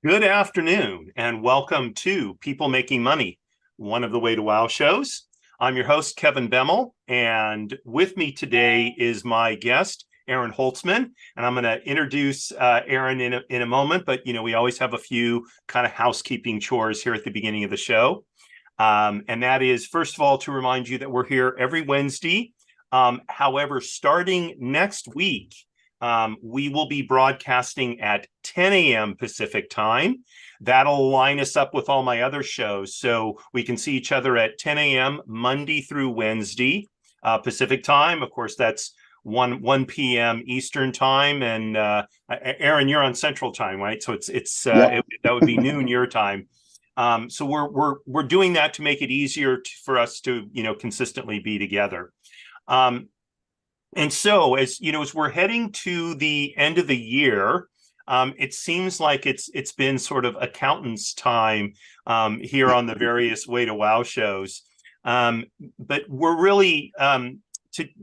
Good afternoon, and welcome to People Making Money, one of the Way to Wow shows. I'm your host, Kevin Bemmel, and with me today is my guest, Aaron Holtzman. And I'm going to introduce Aaron in a moment, but we always have a few kind of housekeeping chores here at the beginning of the show. And that is, first of all, to remind you that we're here every Wednesday. However, starting next week, we will be broadcasting at 10 a.m. Pacific time. That'll line us up with all my other shows. So we can see each other at 10 a.m. Monday through Wednesday Pacific time. Of course, that's 1 p.m. Eastern time. And Aaron, you're on Central time, right? So Yep. that would be noon your time. So we're doing that to make it easier for us to consistently be together. And so, as we're heading to the end of the year, it seems like it's been sort of accountant's time here on the various Way to Wow shows. But we're really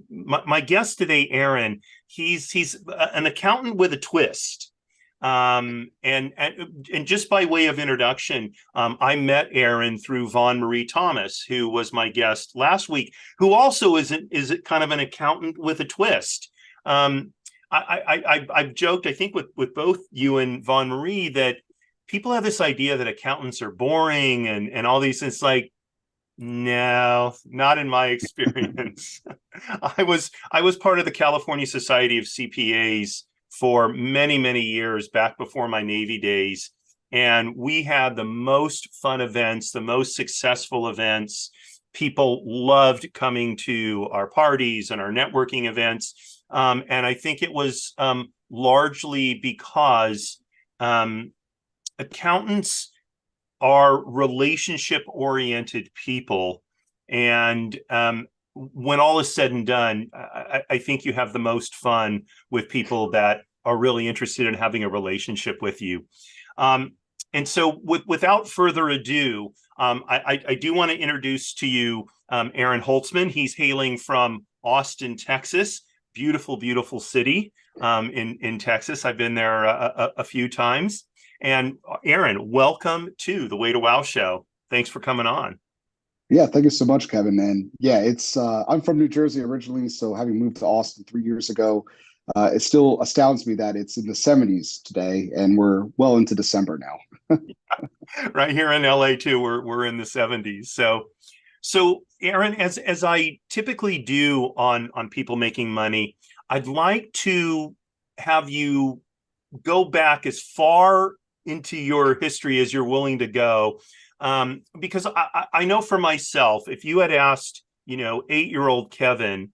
my guest today, Aaron. He's an accountant with a twist. And just by way of introduction, I met Aaron through Vaughn Marie Thomas, who was my guest last week, who also is kind of an accountant with a twist. I've joked, I think, with both you and Vaughn Marie that people have this idea that accountants are boring and all these. It's like, no, not in my experience. I was part of the California Society of CPAs for many, many years back before my Navy days. And we had the most fun events, the most successful events. People loved coming to our parties and our networking events. And I think it was largely because accountants are relationship-oriented people. And when all is said and done, I think you have the most fun with people that are really interested in having a relationship with you. And so without further ado, I do want to introduce to you Aaron Holtzman. He's hailing from Austin, Texas. Beautiful, beautiful city in Texas. I've been there a few times. And Aaron, welcome to the Way to Wow show. Thanks for coming on. Yeah, thank you so much, Kevin. And yeah, it's I'm from New Jersey originally, so having moved to Austin 3 years ago, it still astounds me that it's in the 70s today, and we're well into December now. Right here in LA too, we're in the 70s. So Aaron, as I typically do on People Making Money, I'd like to have you go back as far into your history as you're willing to go. Because I know for myself, if you had asked, 8-year-old Kevin,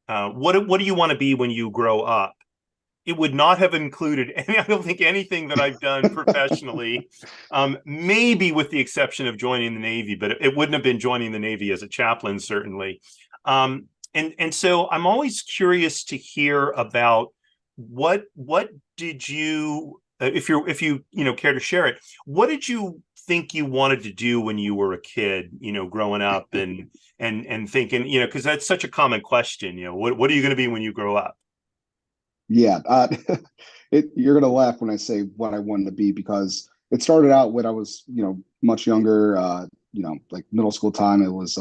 what do you want to be when you grow up? It would not have included any, I don't think anything that I've done professionally, maybe with the exception of joining the Navy, but it wouldn't have been joining the Navy as a chaplain, certainly. And so I'm always curious to hear about what did you, if you care to share it, what did you think you wanted to do when you were a kid, growing up and thinking, because that's such a common question, what are you going to be when you grow up? Yeah, you're gonna laugh when I say what I wanted to be because it started out when I was, much younger. Like middle school time, it was,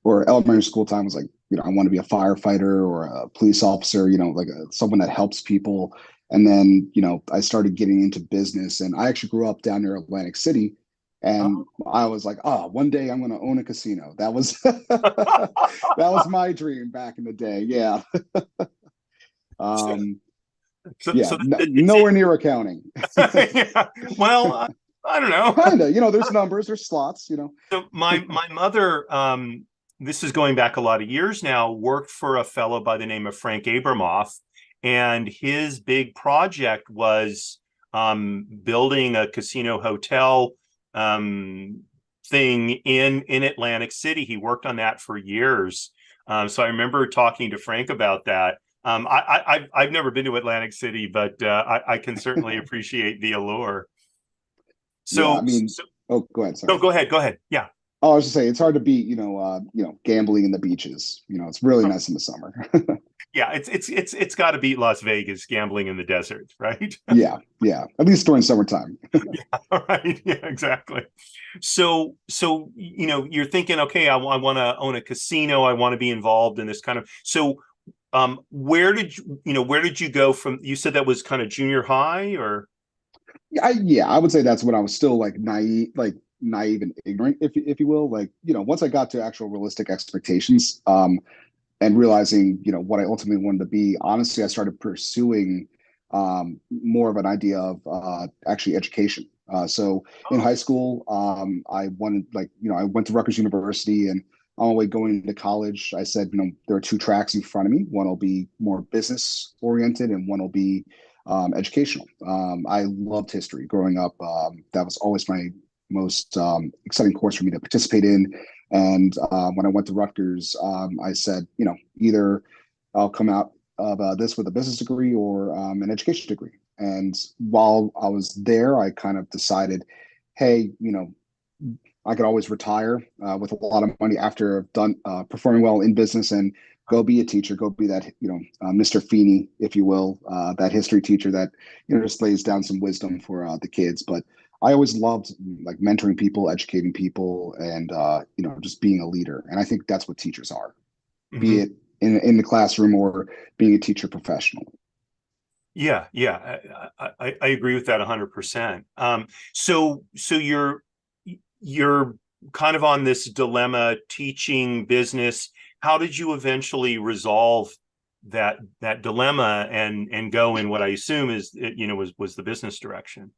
or elementary school time was like, I want to be a firefighter or a police officer, like someone that helps people. And then, I started getting into business, and I actually grew up down near Atlantic City. And I was like, oh, one day I'm going to own a casino. That was that was my dream back in the day. Yeah. so, Um, so yeah, it's nowhere near accounting. yeah. Well, I don't know. Kind of, there's numbers, there's slots. So my mother, this is going back a lot of years now, worked for a fellow by the name of Frank Abramoff, and his big project was building a casino hotel thing in Atlantic City. He worked on that for years. So I remember talking to Frank about that. I've never been to Atlantic City, but I can certainly appreciate the allure. Yeah, I So, mean, so oh, go ahead, sorry. no, go ahead. Go ahead. Yeah. Oh, I was just saying, it's hard to beat, gambling in the beaches. It's really nice in the summer. Yeah, it's got to beat Las Vegas gambling in the desert, right? Yeah, yeah. At least during summertime. All right. Yeah, exactly. So you're thinking, okay, I want to own a casino. I want to be involved in this kind of. So, where did you go from? You said that was kind of junior high, or Yeah, I would say that's when I was still naive and ignorant, if you will. Like, once I got to actual realistic expectations, and realizing, what I ultimately wanted to be, honestly, I started pursuing more of an idea of actually education. So in oh, high school, I wanted, I went to Rutgers University, and on my way going to college, I said, there are two tracks in front of me. One will be more business oriented, and one will be educational. I loved history growing up. That was always my most exciting course for me to participate in. And when I went to Rutgers, I said, either I'll come out of this with a business degree or an education degree. And while I was there, I kind of decided, hey, I could always retire with a lot of money after I've done performing well in business and go be a teacher, go be that, Mr. Feeney, if you will, that history teacher that, just lays down some wisdom for the kids. But I always loved like mentoring people, educating people, and just being a leader. And I think that's what teachers are, be mhm. it in the classroom or being a teacher professional. Yeah, yeah, I agree with that 100%. So you're kind of on this dilemma, teaching business. How did you eventually resolve that dilemma and go in what I assume is was the business direction?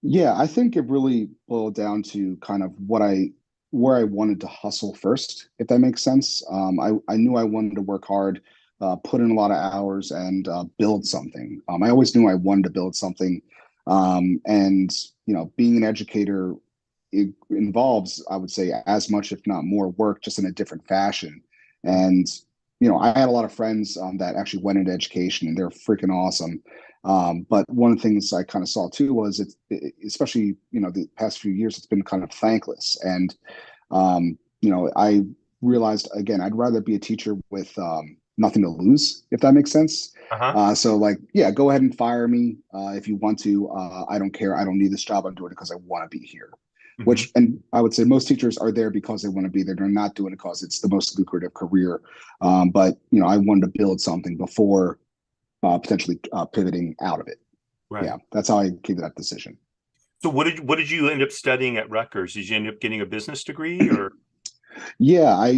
Yeah, I think it really boiled down to kind of where I wanted to hustle first, if that makes sense. I knew I wanted to work hard, put in a lot of hours, and build something. I always knew I wanted to build something, and being an educator, it involves, I would say, as much, if not more, work, just in a different fashion. And I had a lot of friends that actually went into education, and they're freaking awesome. But one of the things I kind of saw too was especially the past few years, it's been kind of thankless. And I realized again, I'd rather be a teacher with nothing to lose, if that makes sense. Uh-huh. So like, yeah, go ahead and fire me if you want to. I don't care. I don't need this job. I'm doing it because I want to be here. Hmm. Which, and I would say most teachers are there because they want to be there. They're not doing it because it's the most lucrative career. But I wanted to build something before potentially pivoting out of it. Right. Yeah, that's how I came to that decision. So what did you end up studying at Rutgers? Did you end up getting a business degree or? Yeah, I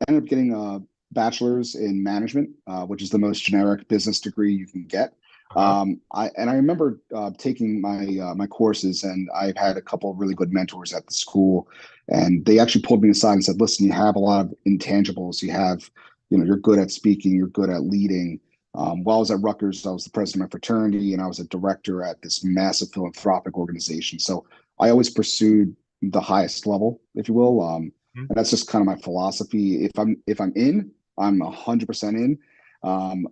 ended up getting a bachelor's in management, which is the most generic business degree you can get. Uh-huh. I remember taking my courses, and I've had a couple of really good mentors at the school, and they actually pulled me aside and said, "Listen, you have a lot of intangibles. You have, you're good at speaking, you're good at leading." While I was at Rutgers, I was the president of my fraternity, and I was a director at this massive philanthropic organization. So I always pursued the highest level, if you will. And that's just kind of my philosophy. If I'm in, I'm 100% in.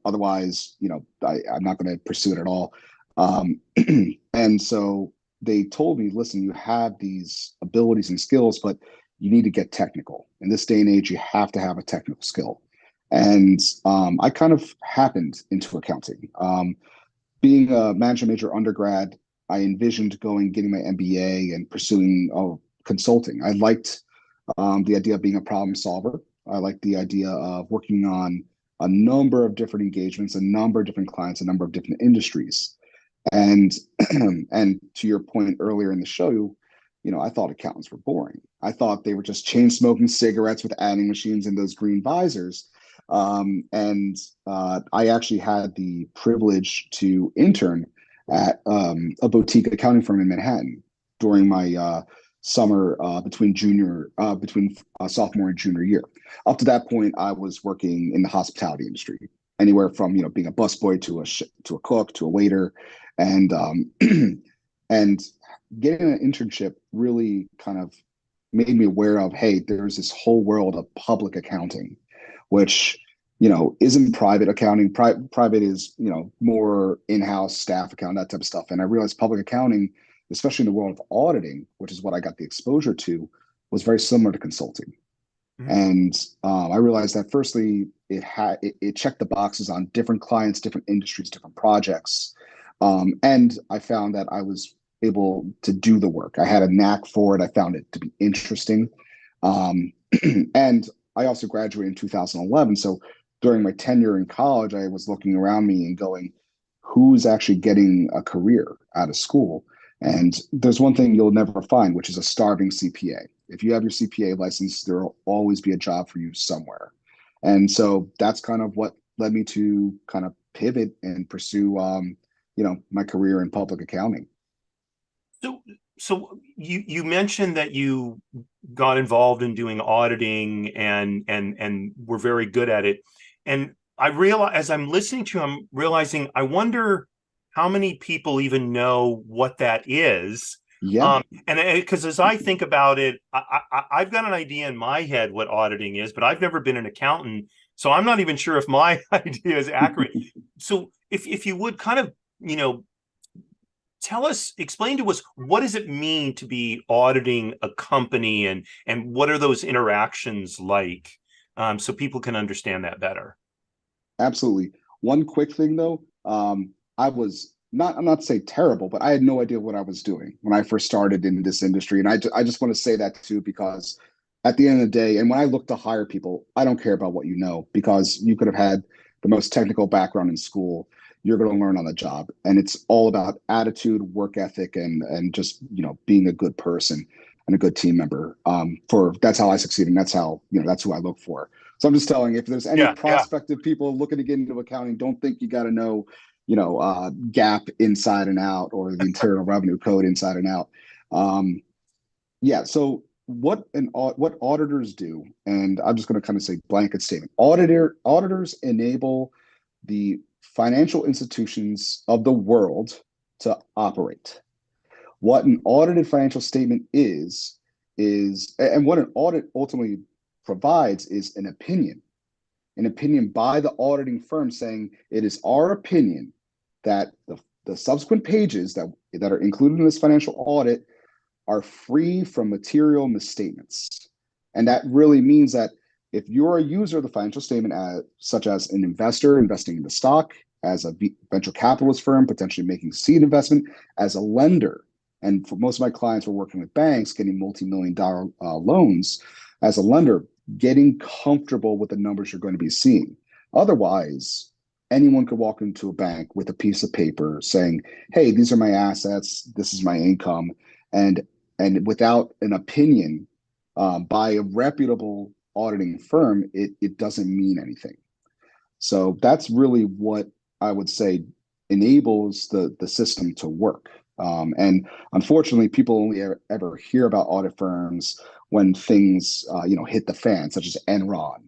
Otherwise, I'm not going to pursue it at all. Um, and so they told me, listen, you have these abilities and skills, but you need to get technical. In this day and age, you have to have a technical skill. And I kind of happened into accounting. Being a management major undergrad, I envisioned getting my MBA and pursuing consulting. I liked the idea of being a problem solver. I like the idea of working on a number of different engagements, a number of different clients, a number of different industries. And and to your point earlier in the show, I thought accountants were boring. I thought they were just chain smoking cigarettes with adding machines and those green visors. And I actually had the privilege to intern at a boutique accounting firm in Manhattan during my summer between sophomore and junior year. Up to that point, I was working in the hospitality industry, anywhere from being a busboy to a cook to a waiter, and and getting an internship really kind of made me aware of, hey, there's this whole world of public accounting, which isn't private accounting. Private is more in-house staff account, that type of stuff. And I realized public accounting, especially in the world of auditing, which is what I got the exposure to, was very similar to consulting. Mhm. And I realized that firstly, it checked the boxes on different clients, different industries, different projects. And I found that I was able to do the work. I had a knack for it. I found it to be interesting. Um, and I also graduated in 2011. So during my tenure in college, I was looking around me and going, who's actually getting a career out of school? And there's one thing you'll never find, which is a starving CPA. If you have your CPA license, there will always be a job for you somewhere. And so that's kind of what led me to kind of pivot and pursue, my career in public accounting. So, so you mentioned that you got involved in doing auditing and were very good at it. And I realize as I'm listening to you, I'm realizing I wonder how many people even know what that is. Yeah, And because as I think about it, I've got an idea in my head what auditing is, but I've never been an accountant, so I'm not even sure if my idea is accurate. So if you would kind of, you know, explain to us what does it mean to be auditing a company and what are those interactions like, so people can understand that better. absolutely. One quick thing though, I was not, I'm not to say terrible, but I had no idea what I was doing when I first started in this industry. And I just want to say that too, because at the end of the day, and when I look to hire people, I don't care about what you know, because you could have had the most technical background in school. You're going to learn on the job. And it's all about attitude, work ethic, and just, being a good person and a good team member. For that's how I succeed. And that's how, that's who I look for. So I'm just telling you, if there's any Yeah, yeah. prospective people looking to get into accounting, don't think you got to know, gap inside and out, or the Internal Revenue Code inside and out. Um, yeah. So what auditors do, and I'm just going to kind of say blanket statement. Auditors enable the financial institutions of the world to operate. What an audited financial statement and what an audit ultimately provides is an opinion by the auditing firm saying it is our opinion that the subsequent pages that are included in this financial audit are free from material misstatements. And that really means that if you're a user of the financial statement, such as an investor investing in the stock, as a venture capitalist firm potentially making seed investment, as a lender, and for most of my clients were working with banks getting multi-million-dollar loans, as a lender, getting comfortable with the numbers you're going to be seeing. Otherwise, anyone could walk into a bank with a piece of paper saying, hey, these are my assets, this is my income, and without an opinion by a reputable auditing firm, it doesn't mean anything. So that's really what I would say enables the system to work. And unfortunately, people only ever hear about audit firms when things hit the fan, such as Enron,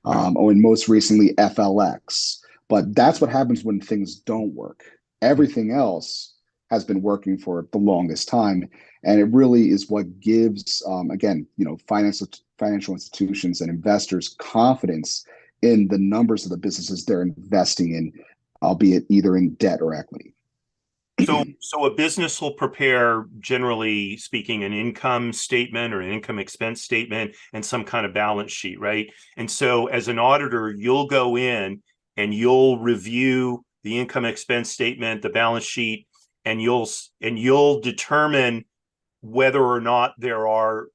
Right. or in most recently FLX. But that's what happens when things don't work. Everything else has been working for the longest time, and it really is what gives, again, financial institutions and investors confidence in the numbers of the businesses they're investing in, albeit either in debt or equity. So a business will prepare, generally speaking, an income statement or an income expense statement and some kind of balance sheet, right? And so as an auditor, you'll go in and you'll review the income expense statement, the balance sheet, and you'll determine whether or not there are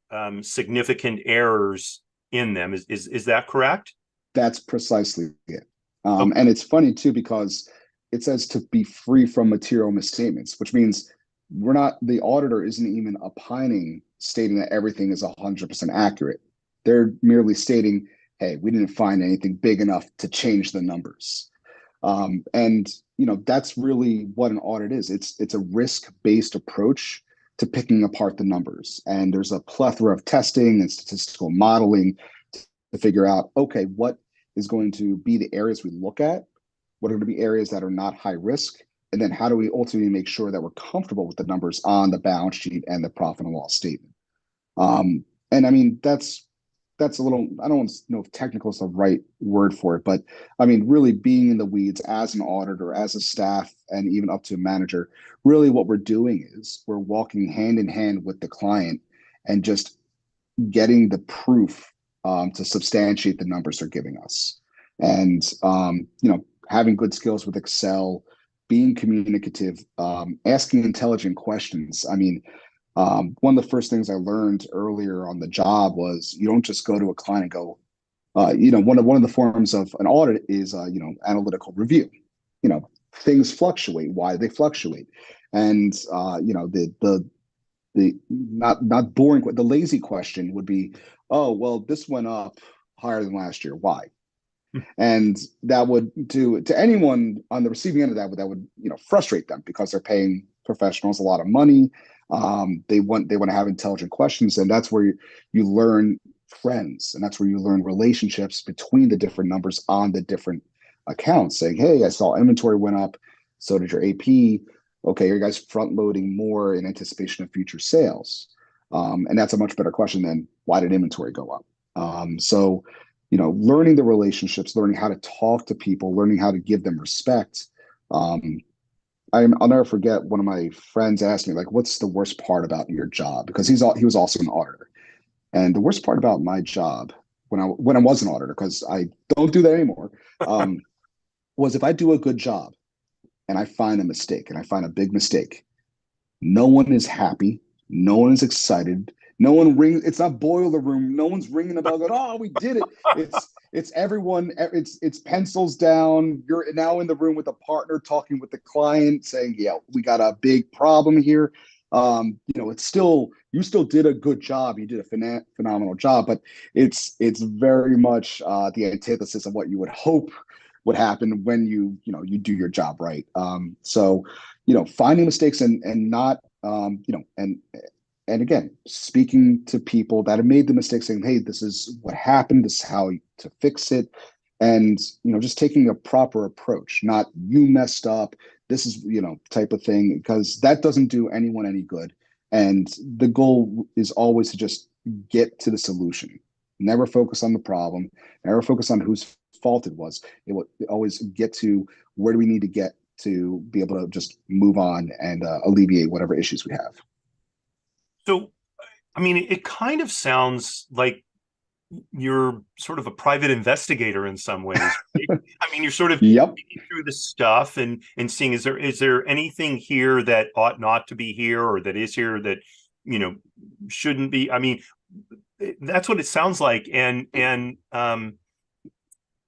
significant errors in them. Is that correct? That's precisely it. Okay. And it's funny too, because it says to be free from material misstatements, which means the auditor isn't even opining, stating that everything is 100% accurate. They're merely stating, hey, we didn't find anything big enough to change the numbers. And that's really what an audit is. It's a risk-based approach to picking apart the numbers. And there's a plethora of testing and statistical modeling to figure out, okay, what is going to be the areas we look at? What are going to be areas that are not high risk? And then how do we ultimately make sure that we're comfortable with the numbers on the balance sheet and the profit and loss statement? And I mean, that's a little, I don't know if technical is the right word for it, but I mean, really being in the weeds as an auditor, as a staff, and even up to a manager, really what we're doing is we're walking hand in hand with the client and just getting the proof to substantiate the numbers they're giving us. And having good skills with Excel, being communicative, asking intelligent questions. I mean, one of the first things I learned earlier on the job was you don't just go to a client and go, one of the forms of an audit is analytical review. Things fluctuate. Why do they fluctuate? And the not boring, the lazy question would be, oh well, this went up higher than last year. Why? And that would do to anyone on the receiving end of that would frustrate them because they're paying professionals a lot of money. They want to have intelligent questions, and that's where you learn friends, and that's where you learn relationships between the different numbers on the different accounts. Saying, hey, I saw inventory went up, so did your AP. Okay, you guys front loading more in anticipation of future sales, and that's a much better question than why did inventory go up. So learning the relationships, learning how to talk to people, learning how to give them respect. I'll never forget one of my friends asked me, like, what's the worst part about your job? Because he was also an auditor. And the worst part about my job when I was an auditor, because I don't do that anymore, was if I do a good job and I find a mistake and I find a big mistake, no one is happy. No one is excited. No one rings. It's not boiler room. No one's ringing the bell going, oh, we did it. It's everyone. It's pencils down. You're now in the room with a partner talking with the client saying, yeah, we got a big problem here. It's still, you still did a good job. You did a phenomenal job, but it's very much the antithesis of what you would hope would happen when you do your job right. So finding mistakes and not and again, speaking to people that have made the mistake, saying, hey, this is what happened, this is how to fix it. And, just taking a proper approach, not you messed up, this is, type of thing, because that doesn't do anyone any good. And the goal is always to just get to the solution. Never focus on the problem, never focus on whose fault it was. It will always get to where do we need to get to be able to just move on and alleviate whatever issues we have. So, I mean, it kind of sounds like you're sort of a private investigator in some ways. Right? I mean, you're sort of Yep. thinking through the stuff and seeing is there anything here that ought not to be here or that is here that shouldn't be. I mean, that's what it sounds like. And from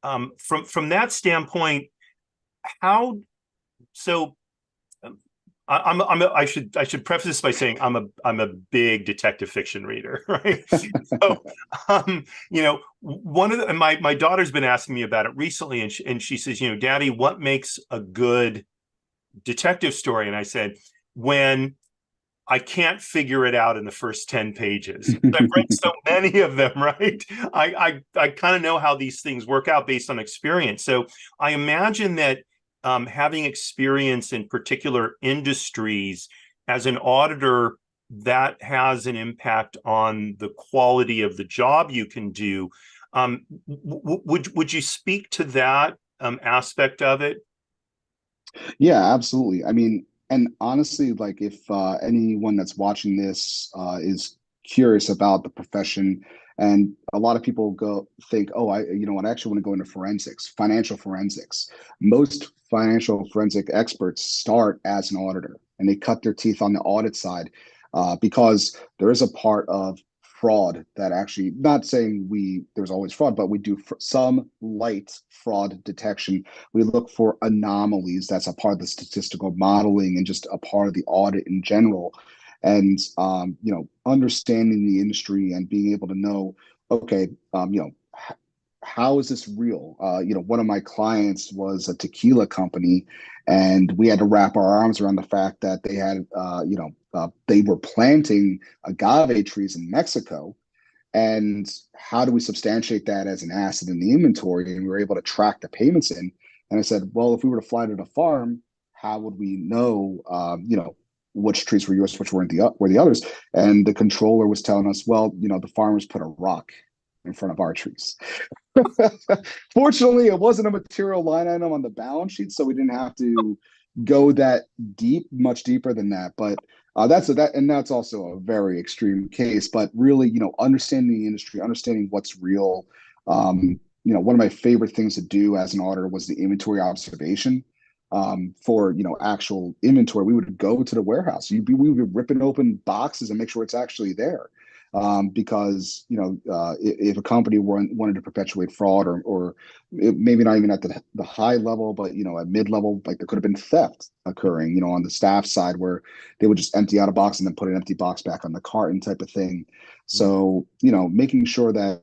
that standpoint, how so. I should preface this by saying I'm a big detective fiction reader, right? So, one of my daughter's been asking me about it recently, and she says, Daddy, what makes a good detective story? And I said, when I can't figure it out in the first 10 pages. I've read so many of them, right? I kind of know how these things work out based on experience. So I imagine that having experience in particular industries as an auditor, that has an impact on the quality of the job you can do. Would you speak to that aspect of it? Yeah, absolutely. I mean, and honestly, like if anyone that's watching this is curious about the profession, and a lot of people think, oh, I actually want to go into forensics, financial forensics. Most financial forensic experts start as an auditor, and they cut their teeth on the audit side because there is a part of fraud that actually, not saying there's always fraud, but we do some light fraud detection. We look for anomalies. That's a part of the statistical modeling and just a part of the audit in general. And understanding the industry and being able to know, okay, how is this real? One of my clients was a tequila company, and we had to wrap our arms around the fact that they had, they were planting agave trees in Mexico. And how do we substantiate that as an asset in the inventory? And we were able to track the payments in. And I said, well, if we were to fly to the farm, how would we know, which trees were yours, which were the others? And the controller was telling us, well, the farmers put a rock in front of our trees. Fortunately, it wasn't a material line item on the balance sheet, so we didn't have to go that deep, much deeper than that. But That's also a very extreme case, but really, understanding the industry, understanding what's real. One of my favorite things to do as an auditor was the inventory observation. For actual inventory, we would go to the warehouse. We would be ripping open boxes and make sure it's actually there. Because if a company wanted to perpetuate fraud, or maybe not even at the high level, but at mid level, like there could have been theft occurring, on the staff side, where they would just empty out a box and then put an empty box back on the carton type of thing. So making sure that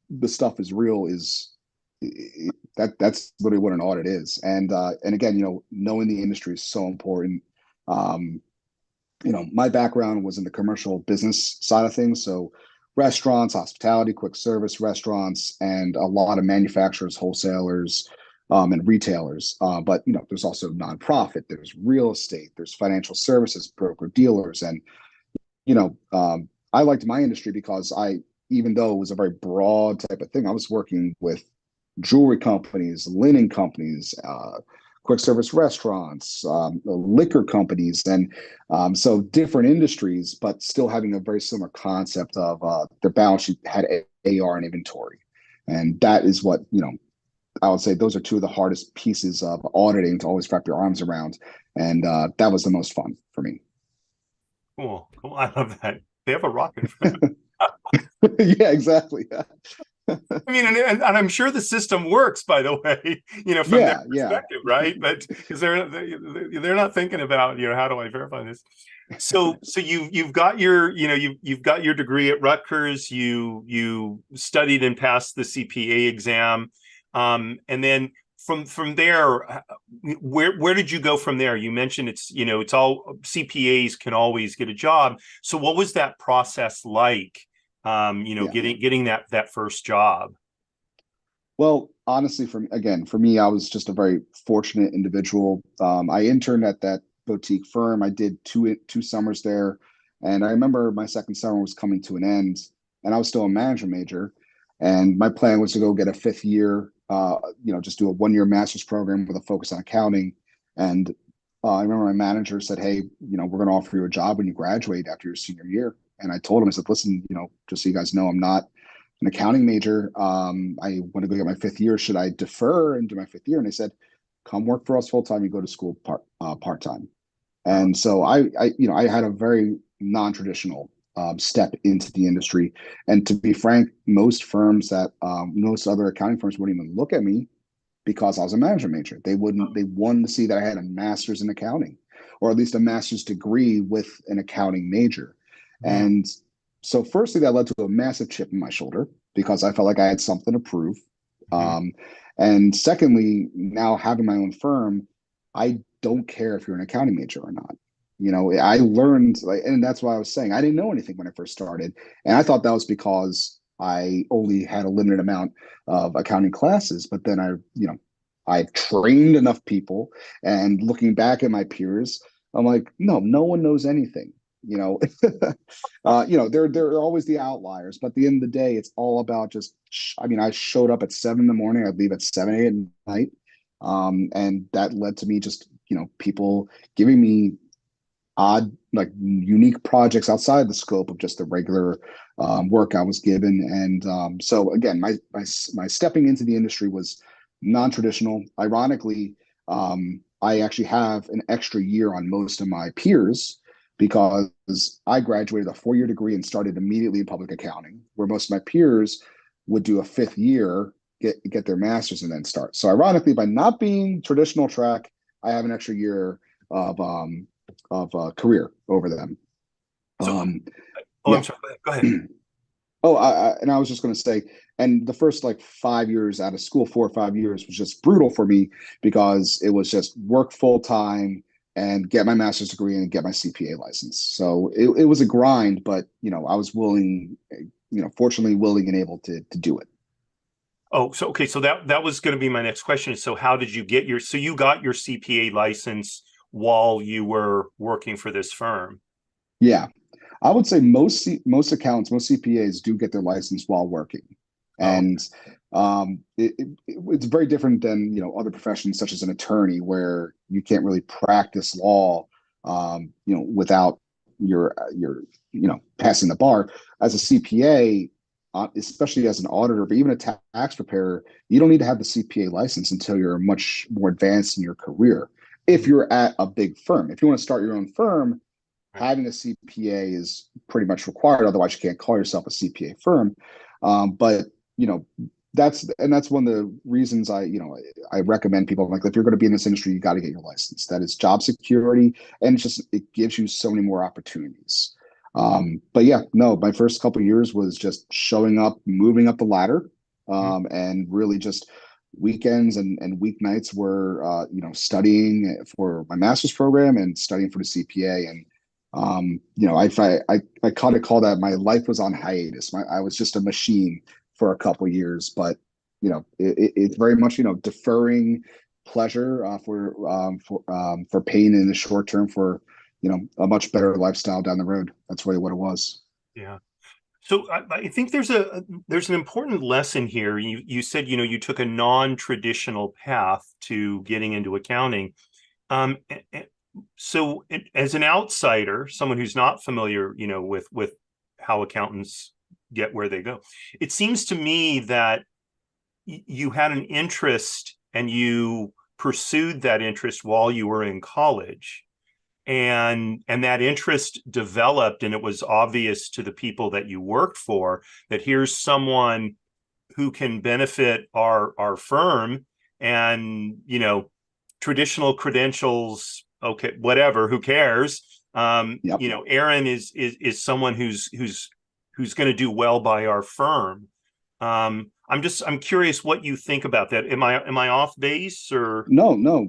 the stuff is real is that's literally what an audit is. And again, knowing the industry is so important. My background was in the commercial business side of things. So restaurants, hospitality, quick service restaurants, and a lot of manufacturers, wholesalers, and retailers. But there's also nonprofit, there's real estate, there's financial services, broker dealers. And, I liked my industry because even though it was a very broad type of thing, I was working with jewelry companies, linen companies, quick service restaurants, liquor companies, and so different industries, but still having a very similar concept of their balance sheet had AR and inventory. And that is what, I would say those are two of the hardest pieces of auditing to always wrap your arms around. And that was the most fun for me. Cool. I love that. They have a rock in front of them. Yeah, exactly. I mean, and I'm sure the system works, by the way, from their perspective, right? But because they're not thinking about, how do I verify this? So you've got your, you've got your degree at Rutgers. You studied and passed the CPA exam, and then from there, where did you go from there? You mentioned it's all CPAs can always get a job. So what was that process like? Getting that first job? Well, honestly, for me, I was just a very fortunate individual. I interned at that boutique firm. I did two summers there, and I remember my second summer was coming to an end, and I was still a management major, and my plan was to go get a fifth year, just do a 1 year master's program with a focus on accounting. And I remember my manager said, "Hey, we're going to offer you a job when you graduate after your senior year." And I told him, I said, "Listen, just so you guys know, I'm not an accounting major. I want to go get my fifth year. Should I defer and do my fifth year?" And they said, "Come work for us full time. You go to school part time." And so I had a very non-traditional step into the industry. And to be frank, most other accounting firms wouldn't even look at me because I was a management major. They wanted to see that I had a master's in accounting, or at least a master's degree with an accounting major. And so firstly, that led to a massive chip in my shoulder because I felt like I had something to prove. And secondly, now having my own firm, I don't care if you're an accounting major or not. I learned, and that's why I was saying I didn't know anything when I first started. And I thought that was because I only had a limited amount of accounting classes. But then I've trained enough people, and looking back at my peers, I'm like, no one knows anything. There are always the outliers, but at the end of the day, it's all about I showed up at 7 a.m. I'd leave at 7, 8 at night. And that led to me just, people giving me odd, like unique projects outside the scope of just the regular work I was given. And so again, my stepping into the industry was non-traditional. Ironically, I actually have an extra year on most of my peers because I graduated a 4 year degree and started immediately in public accounting, where most of my peers would do a fifth year, get their master's, and then start. So ironically, by not being traditional track, I have an extra year of career over them. I'm sorry. Go ahead. And I was just going to say, and the first 5 years out of school, 4 or 5 years, was just brutal for me because it was just work full time and get my master's degree and get my CPA license. So it was a grind, but I was willing, fortunately willing and able to do it. Oh, so okay, so that was going to be my next question. So how did you get you got your CPA license while you were working for this firm? Yeah, I would say most accountants, most CPAs do get their license while working. And it's very different than other professions such as an attorney, where you can't really practice law without you're passing the bar. As a CPA, especially as an auditor, but even a tax preparer, you don't need to have the CPA license until you're much more advanced in your career. If you're at a big firm, if you want to start your own firm, having a CPA is pretty much required. Otherwise, you can't call yourself a CPA firm. But that's one of the reasons I recommend people, like, if you're going to be in this industry, you got to get your license. That is job security, and it gives you so many more opportunities. But yeah, no, my first couple of years was just showing up, moving up the ladder, and really just weekends and weeknights were studying for my master's program and studying for the CPA. And I kind of call that my life was on hiatus. I was just a machine for a couple of years, but it's very much deferring pleasure for pain in the short term for a much better lifestyle down the road. That's really what it was. Yeah. So I think there's an important lesson here. You said you took a non-traditional path to getting into accounting. So as an outsider, someone who's not familiar, with how accountants get where they go, it seems to me that you had an interest and you pursued that interest while you were in college. And that interest developed, and it was obvious to the people that you worked for that here's someone who can benefit our firm. And traditional credentials, okay, whatever, who cares? Yep. Aaron is someone who's going to do well by our firm. I'm curious what you think about that. Am I off base, or? No,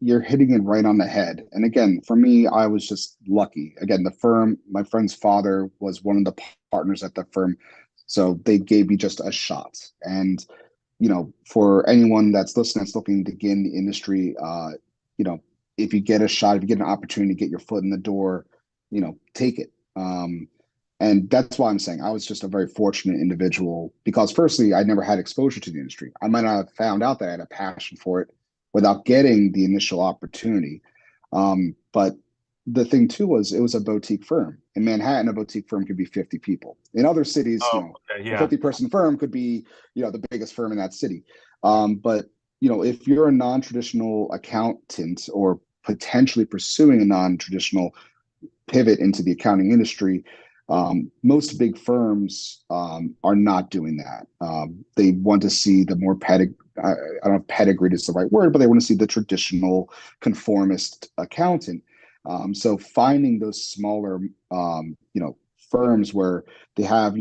you're hitting it right on the head. And again, for me, I was just lucky. Again, the firm, my friend's father was one of the partners at the firm, so they gave me just a shot. And for anyone that's listening, that's looking to get in the industry, if you get a shot, if you get an opportunity to get your foot in the door, take it. And that's why I'm saying I was just a very fortunate individual, because firstly, I never had exposure to the industry. I might not have found out that I had a passion for it without getting the initial opportunity. But the thing too was it was a boutique firm. In Manhattan, a boutique firm could be 50 people. In other cities, Okay, yeah. a 50-person firm could be, the biggest firm in that city. But if you're a non-traditional accountant or potentially pursuing a non-traditional pivot into the accounting industry, most big firms are not doing that. They want to see the more I don't know if pedigreed is the right word, but they want to see the traditional conformist accountant. So finding those smaller, firms where they have,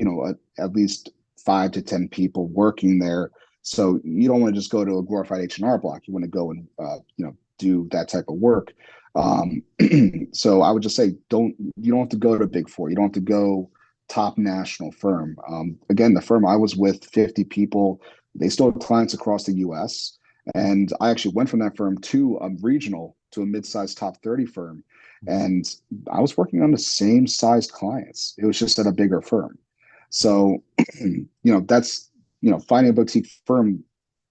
at least 5 to 10 people working there. So you don't want to just go to a glorified H&R Block. You want to go and, do that type of work. So I would just say, you don't have to go to Big Four. You don't have to go top national firm. Again, the firm I was with, 50 people, they still have clients across the US. And I actually went from that firm to a regional, to a mid-sized top 30 firm. And I was working on the same sized clients. It was just at a bigger firm. So, that's, finding a boutique firm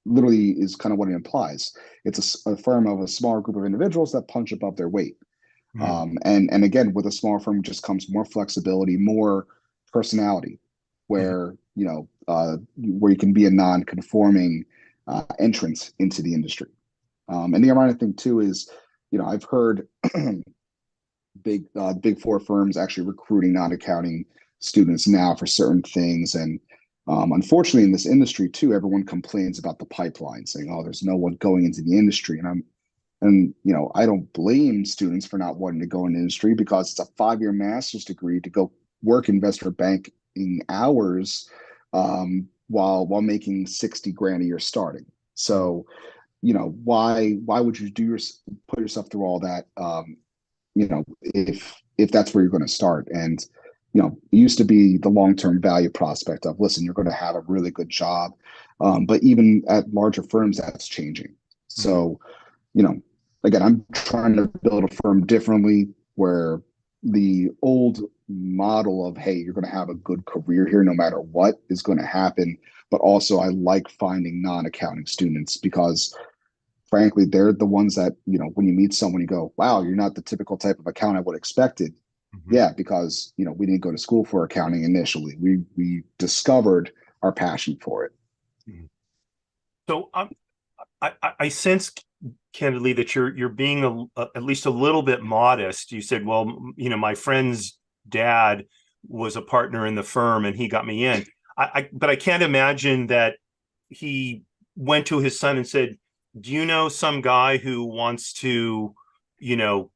literally is kind of what it implies. It's a firm of a smaller group of individuals that punch above their weight. And again, with a smaller firm just comes more flexibility, more personality, where where you can be a non-conforming entrance into the industry. And the ironic thing too is, I've heard big four firms actually recruiting non-accounting students now for certain things. And unfortunately, in this industry too, everyone complains about the pipeline, saying, "Oh, there's no one going into the industry." And I don't blame students for not wanting to go in the industry, because it's a 5-year master's degree to go work investment banking hours while making 60 grand a year starting. So, why would you put yourself through all that? If that's where you're going to start. And it used to be the long-term value prospect of, listen, you're going to have a really good job. But even at larger firms, that's changing. So, again, I'm trying to build a firm differently, where the old model of, hey, you're going to have a good career here no matter what is going to happen. But also, I like finding non-accounting students, because frankly, they're the ones that, when you meet someone, you go, wow, you're not the typical type of accountant I would have expected. Mhm. Yeah, because we didn't go to school for accounting initially. We discovered our passion for it. Mhm. So I sense candidly that you're being at least a little bit modest. You said, well, my friend's dad was a partner in the firm and he got me in. But I can't imagine that he went to his son and said, do you know some guy who wants to, you know,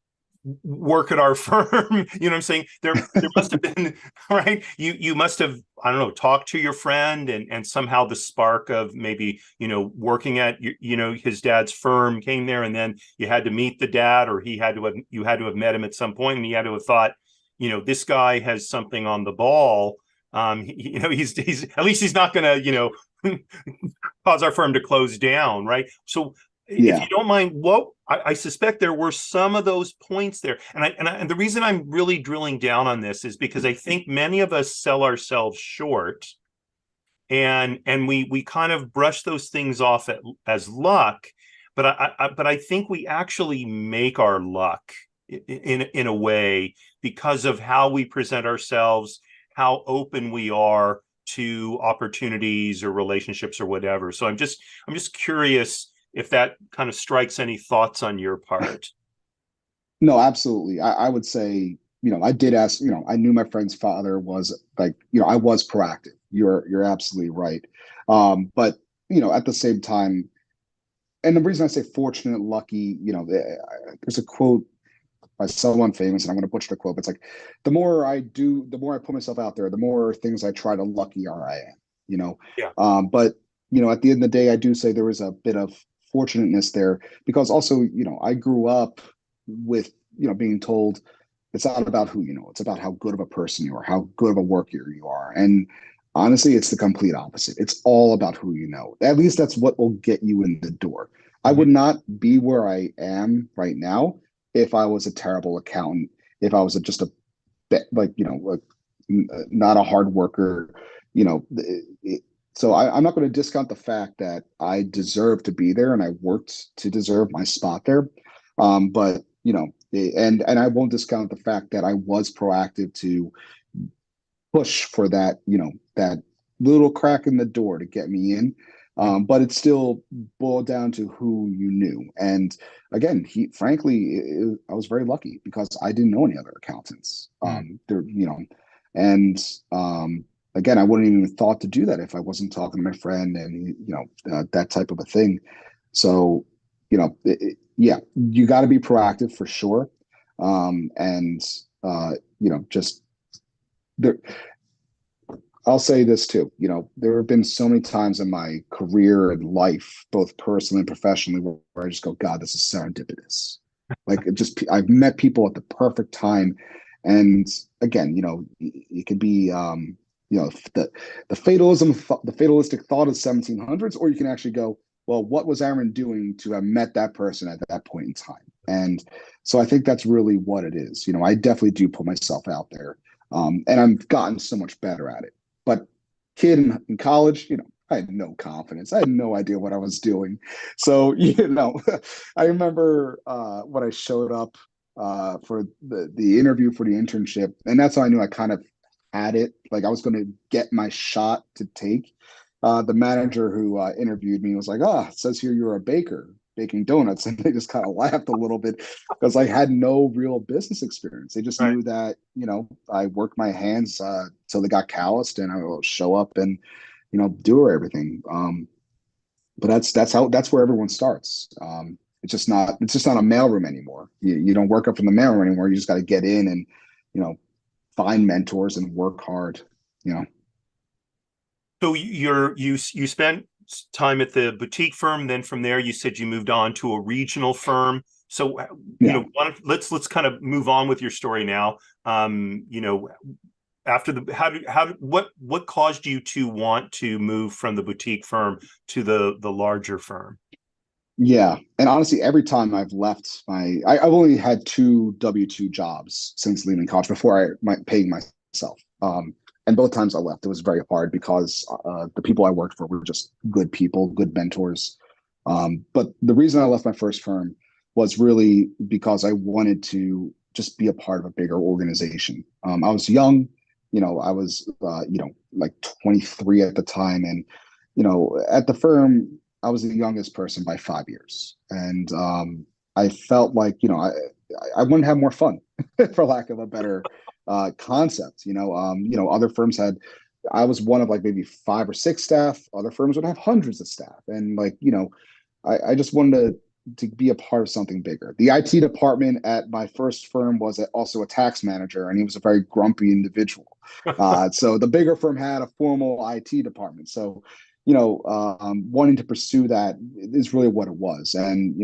work at our firm? You know what I'm saying? There must have been, right. You must have, I don't know, talked to your friend, and somehow the spark of maybe, working at his dad's firm came there, and then you had to meet the dad, or you had to have met him at some point, and he had to have thought, this guy has something on the ball. He's at least he's not gonna, cause our firm to close down, right? So if Yeah. you don't mind, what I suspect there were some of those points there, and the reason I'm really drilling down on this is because I think many of us sell ourselves short, and we kind of brush those things off as luck, but I think we actually make our luck in a way because of how we present ourselves, how open we are to opportunities or relationships or whatever. So I'm just curious if that kind of strikes any thoughts on your part. No, absolutely. I would say, I did ask, I knew my friend's father was like, I was proactive. You're absolutely right. But at the same time, and the reason I say fortunate, lucky, there's a quote by someone famous, and I'm going to butcher the quote, but it's like, the more I do, the more I put myself out there, the more things I try, the luckier I am, you know. Yeah. But at the end of the day, I do say there was a bit of fortunateness there because also, I grew up with, being told it's not about who you know, it's about how good of a person you are, how good of a worker you are. And honestly, it's the complete opposite. It's all about who you know. At least that's what will get you in the door. I Mhm. would not be where I am right now if I was a terrible accountant, if I was just a like not a hard worker, you know. So I'm not going to discount the fact that I deserve to be there and I worked to deserve my spot there. But and I won't discount the fact that I was proactive to push for that, that little crack in the door to get me in. But it still boiled down to who you knew. And again, frankly, I was very lucky because I didn't know any other accountants. Mhm. And again, I wouldn't even thought to do that if I wasn't talking to my friend and that type of a thing. So, yeah, you got to be proactive for sure. And just there. I'll say this too. There have been so many times in my career and life, both personally and professionally, where I just go, God, this is serendipitous. Like I've met people at the perfect time. And again, it could be, the the fatalistic thought of 1700s, or you can actually go, well, what was Aaron doing to have met that person at that point in time? And so I think that's really what it is. I definitely do put myself out there. And I've gotten so much better at it. But kid in college, I had no confidence. I had no idea what I was doing. So, I remember when I showed up for the interview for the internship, and that's how I knew I kind of had it. Like I was going to get my shot to take. The manager who interviewed me was like, "Ah, it says here you're a baker, baking donuts," and they just kind of laughed a little bit because I had no real business experience. They just Right. knew that I worked my hands till they got calloused, and I will show up and do everything. But that's where everyone starts. It's just not a mailroom anymore. You don't work up in the mailroom anymore. You just got to get in and you know find mentors and work hard. You know. So you spent time at the boutique firm, then from there you said you moved on to a regional firm. So Yeah. let's kind of move on with your story now. After the what caused you to want to move from the boutique firm to the larger firm? Yeah, and honestly, every time I've left I've only had two W-2 jobs since leaving college before paying myself. And both times I left, it was very hard because the people I worked for were just good people, good mentors. But the reason I left my first firm was really because I wanted to just be a part of a bigger organization. I was young, I was, like 23 at the time. And, at the firm, I was the youngest person by 5 years. And I felt like, I wanted to have more fun, for lack of a better concept. Other firms had, I was one of like maybe 5 or 6 staff. Other firms would have hundreds of staff. And like, I just wanted to be a part of something bigger. The IT department at my first firm was also a tax manager, and he was a very grumpy individual. So the bigger firm had a formal IT department. So, wanting to pursue that is really what it was. And,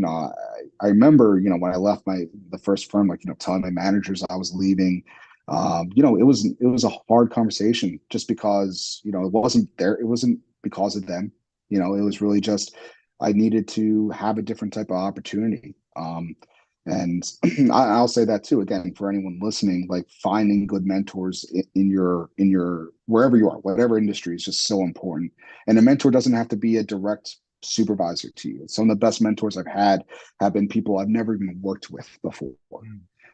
I remember, when I left the first firm, like, telling my managers I was leaving. It was a hard conversation just because, it wasn't because of them. It was really just, I needed to have a different type of opportunity. And I'll say that too, again, for anyone listening, like finding good mentors in your wherever you are, whatever industry, is just so important. And a mentor doesn't have to be a direct supervisor to you. Some of the best mentors I've had have been people I've never even worked with before.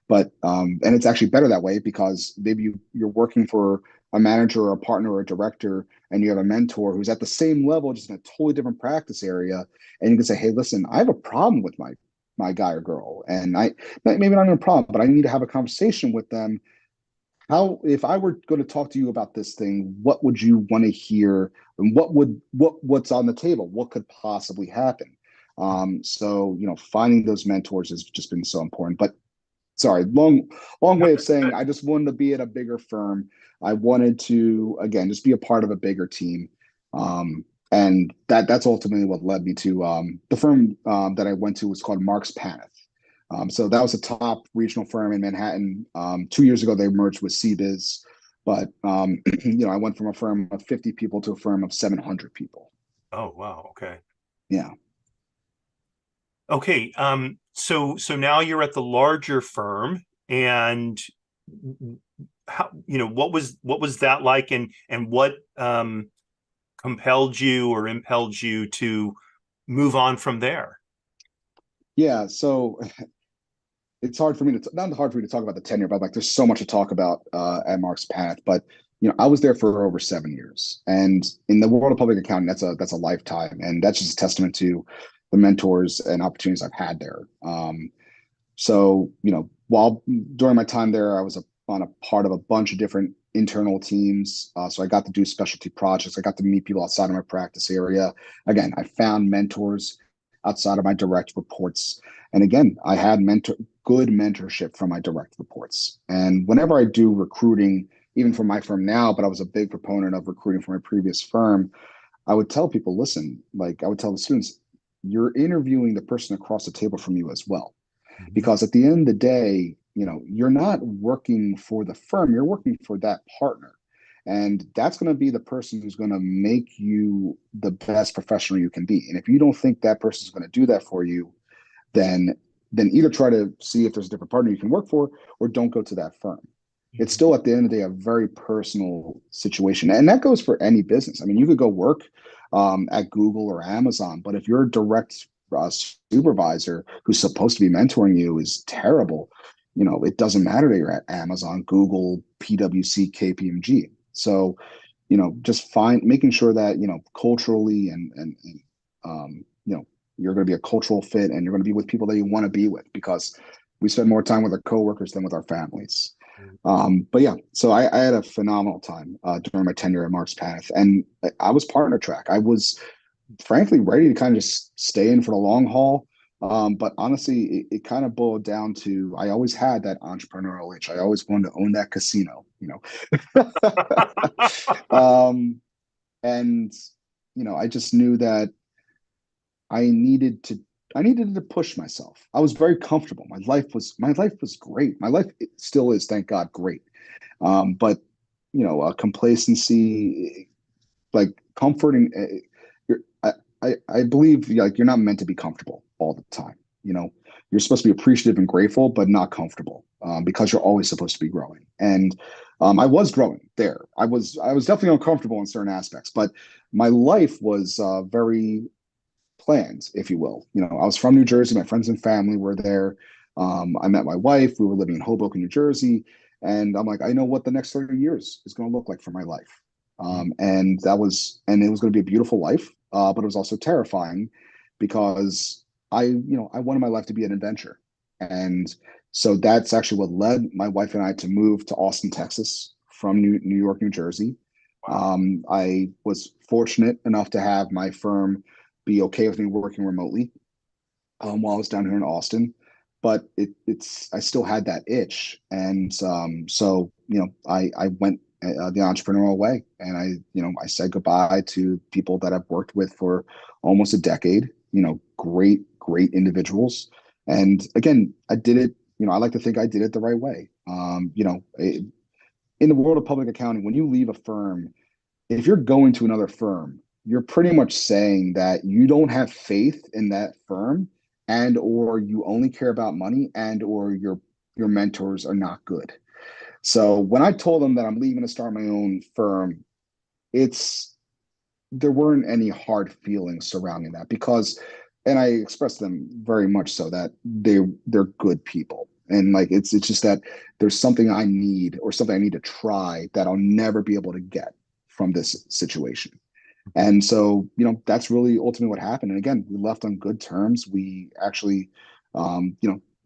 But and it's actually better that way, because maybe you're working for a manager or a partner or a director, and you have a mentor who's at the same level, just in a totally different practice area, and you can say, hey, listen, I have a problem with my guy or girl, and maybe not even a problem, but I need to have a conversation with them. How, if I were going to talk to you about this thing, what would you want to hear, and what's on the table, what could possibly happen? So finding those mentors has just been so important. But sorry, long way of saying, I just wanted to be at a bigger firm. I wanted to, again, just be a part of a bigger team. And that's ultimately what led me to the firm that I went to was called Marks Paneth. So that was a top regional firm in Manhattan. 2 years ago, they merged with CBiz. But, I went from a firm of 50 people to a firm of 700 people. Oh, wow. Okay. Yeah. Okay. So now you're at the larger firm, and how, what was that like, and what compelled you or impelled you to move on from there? Yeah. So it's hard for me to, not hard for me to talk about the tenure, but like there's so much to talk about at Marks Paneth. But I was there for over 7 years, and in the world of public accounting, that's a lifetime, and that's just a testament to the mentors and opportunities I've had there. So while during my time there, I was on a part of a bunch of different internal teams. So I got to do specialty projects. I got to meet people outside of my practice area. Again, I found mentors outside of my direct reports. And again, I had good mentorship from my direct reports. And whenever I do recruiting, even for my firm now, but I was a big proponent of recruiting for my previous firm, I would tell people, listen, like I would tell the students, you're interviewing the person across the table from you as well. Because at the end of the day, you're not working for the firm, you're working for that partner. And that's going to be the person who's going to make you the best professional you can be. And if you don't think that person is going to do that for you, then either try to see if there's a different partner you can work for, or don't go to that firm. It's still, at the end of the day, a very personal situation. And that goes for any business. I mean, you could go work at Google or Amazon, but if you're a direct supervisor who's supposed to be mentoring you is terrible, it doesn't matter that you're at Amazon, Google, PwC, KPMG. So, just making sure that, culturally and you're going to be a cultural fit, and you're going to be with people that you want to be with, because we spend more time with our coworkers than with our families. But yeah, so I had a phenomenal time during my tenure at Marks Paneth, and I was partner track. I was frankly ready to kind of just stay in for the long haul. But honestly, it kind of boiled down to, I always had that entrepreneurial itch. I always wanted to own that casino, and I just knew that I needed to push myself. I was very comfortable. My life was great. My life, it still is, thank God, great. But complacency, like comforting. I believe, like, you're not meant to be comfortable all the time. You're supposed to be appreciative and grateful, but not comfortable, because you're always supposed to be growing. And I was growing there. I was definitely uncomfortable in certain aspects, but my life was very planned, if you will. I was from New Jersey. My friends and family were there. I met my wife. We were living in Hoboken, New Jersey, and I'm like, I know what the next 30 years is going to look like for my life. And it was going to be a beautiful life, but it was also terrifying because I wanted my life to be an adventure. And so that's actually what led my wife and I to move to Austin, Texas from New York, New Jersey. Wow. I was fortunate enough to have my firm be okay with me working remotely while I was down here in Austin. But I still had that itch, and so I went the entrepreneurial way, and I said goodbye to people that I've worked with for almost a decade. Great individuals, and again, I did it. I like to think I did it the right way. In the world of public accounting, when you leave a firm, if you're going to another firm, you're pretty much saying that you don't have faith in that firm, and or you only care about money, and or your mentors are not good. So when I told them that I'm leaving to start my own firm, it's there weren't any hard feelings surrounding that because, and I expressed them very much so that they're good people. And like it's just that there's something I need or something I need to try that I'll never be able to get from this situation. And so, that's really ultimately what happened. And again, we left on good terms. We actually,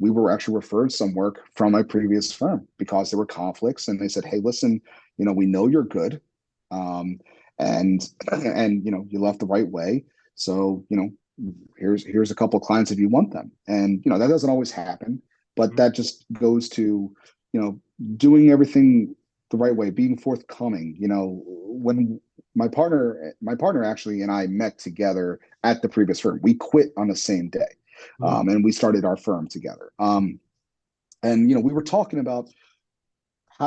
we were actually referred some work from my previous firm because there were conflicts. And they said, hey, listen, we know you're good. Um, and, you left the right way. So, here's a couple of clients if you want them. And, that doesn't always happen, but that just goes to, doing everything the right way, being forthcoming. When my partner actually and I met together at the previous firm. We quit on the same day, and we started our firm together. And we were talking about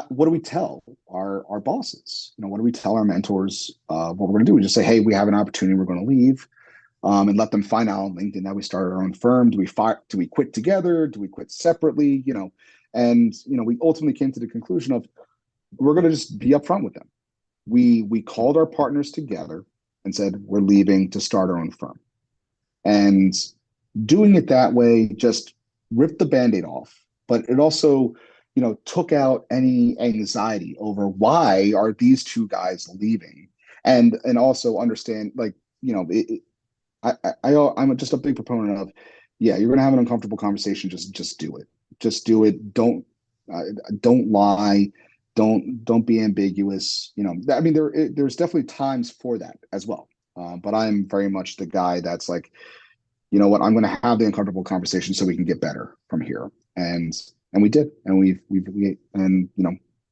what do we tell our bosses? What do we tell our mentors? What we're going to do? We just say, hey, we have an opportunity. We're going to leave. And let them find out on LinkedIn that we started our own firm. Do we quit together? Do we quit separately? And we ultimately came to the conclusion of we're going to just be upfront with them. We called our partners together and said we're leaving to start our own firm. And doing it that way just ripped the band-aid off, but it also took out any anxiety over why are these two guys leaving, and also understand, like, I'm just a big proponent of, yeah, you're going to have an uncomfortable conversation, just do it. Just do it. Don't lie. Don't be ambiguous. I mean, there's definitely times for that as well. But I'm very much the guy that's like, you know what, I'm going to have the uncomfortable conversation so we can get better from here. And we did, and